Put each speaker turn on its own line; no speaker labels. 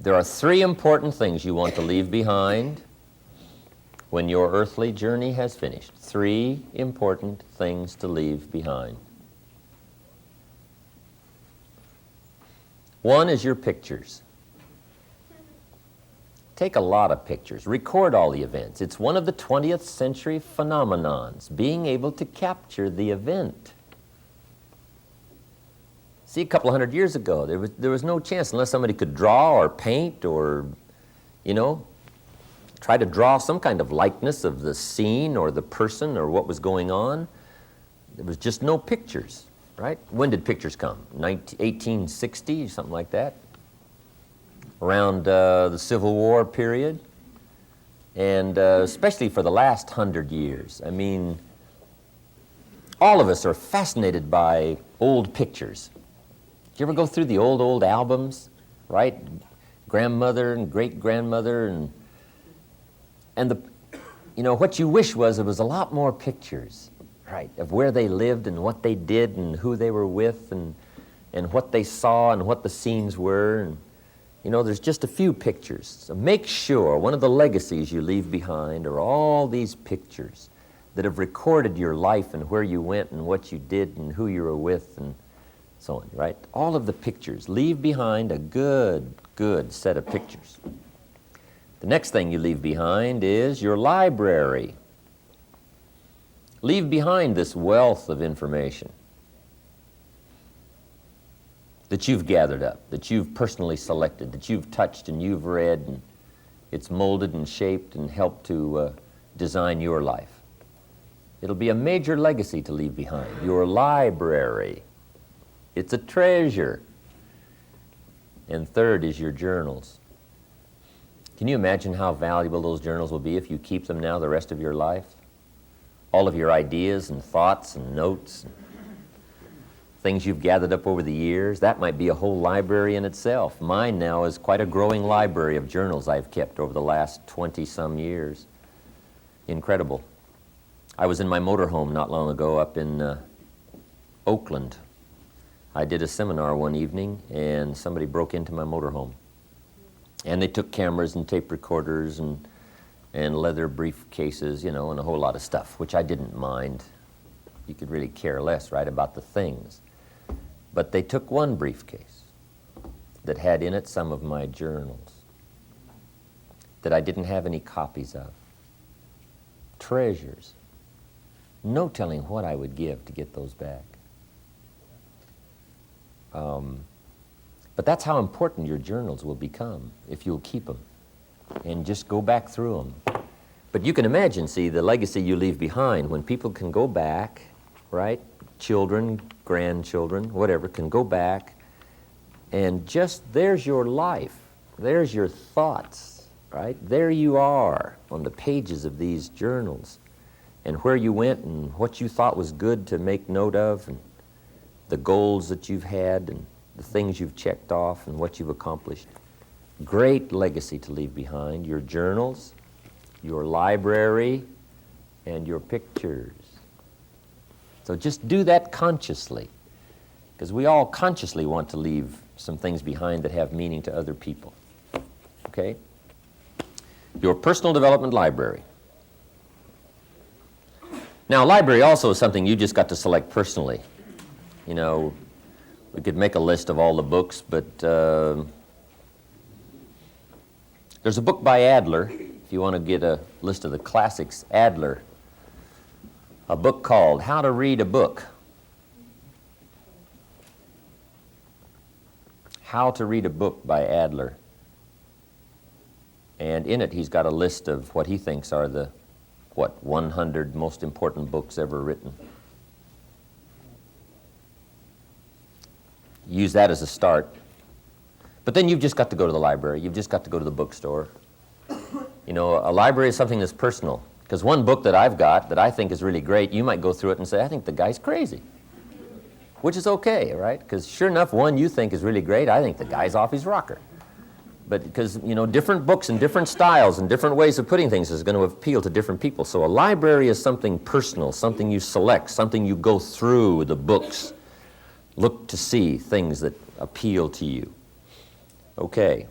There are three important things you want to leave behind when your earthly journey has finished. Three important things to leave behind. One is your pictures. Take a lot of pictures. Record all the events. It's one of the 20th century phenomenons, being able to capture the event. See, a couple of hundred years ago, there was no chance unless somebody could draw or paint or, try to draw some kind of likeness of the scene or the person or what was going on. There was just no pictures, right? When did pictures come? 1860, something like that? Around the Civil War period. And especially for the last 100 years. I mean, all of us are fascinated by old pictures. You ever go through the old albums, right? Grandmother and great-grandmother and what you wish was there was a lot more pictures, right, of where they lived and what they did and who they were with and what they saw and what the scenes were. And, there's just a few pictures. So make sure one of the legacies you leave behind are all these pictures that have recorded your life and where you went and what you did and who you were with and so on, right? All of the pictures. Leave behind a good set of pictures. The next thing you leave behind is your library. Leave behind this wealth of information that you've gathered up, that you've personally selected, that you've touched and you've read, and it's molded and shaped and helped to design your life. It'll be a major legacy to leave behind, your library. It's a treasure. And third is your journals. Can you imagine how valuable those journals will be if you keep them now the rest of your life? All of your ideas and thoughts and notes, and things you've gathered up over the years, that might be a whole library in itself. Mine now is quite a growing library of journals I've kept over the last 20-some years. Incredible. I was in my motorhome not long ago up in Oakland. I did a seminar one evening, and somebody broke into my motorhome. And they took cameras and tape recorders and leather briefcases, and a whole lot of stuff, which I didn't mind. You could really care less, right, about the things. But they took one briefcase that had in it some of my journals that I didn't have any copies of. Treasures. No telling what I would give to get those back. But that's how important your journals will become if you'll keep them and just go back through them. But you can imagine, see, the legacy you leave behind when people can go back, right? Children, grandchildren, whatever, can go back and just, there's your life. There's your thoughts, right? There you are on the pages of these journals and where you went and what you thought was good to make note of and the goals that you've had and the things you've checked off and what you've accomplished. Great legacy to leave behind. Your journals, your library, and your pictures. So just do that consciously, because we all consciously want to leave some things behind that have meaning to other people. Okay? Your personal development library. Now, library also is something you just got to select personally. We could make a list of all the books, but there's a book by Adler, if you want to get a list of the classics, Adler, a book called How to Read a Book. How to Read a Book by Adler. And in it, he's got a list of what he thinks are the, 100 most important books ever written. Use that as a start. But then you've just got to go to the library. You've just got to go to the bookstore. A library is something that's personal. Because one book that I've got that I think is really great, you might go through it and say, I think the guy's crazy. Which is okay, right? Because sure enough, one you think is really great, I think the guy's off his rocker. But because, different books and different styles and different ways of putting things is going to appeal to different people. So a library is something personal, something you select, something you go through the books. Look to see things that appeal to you. Okay.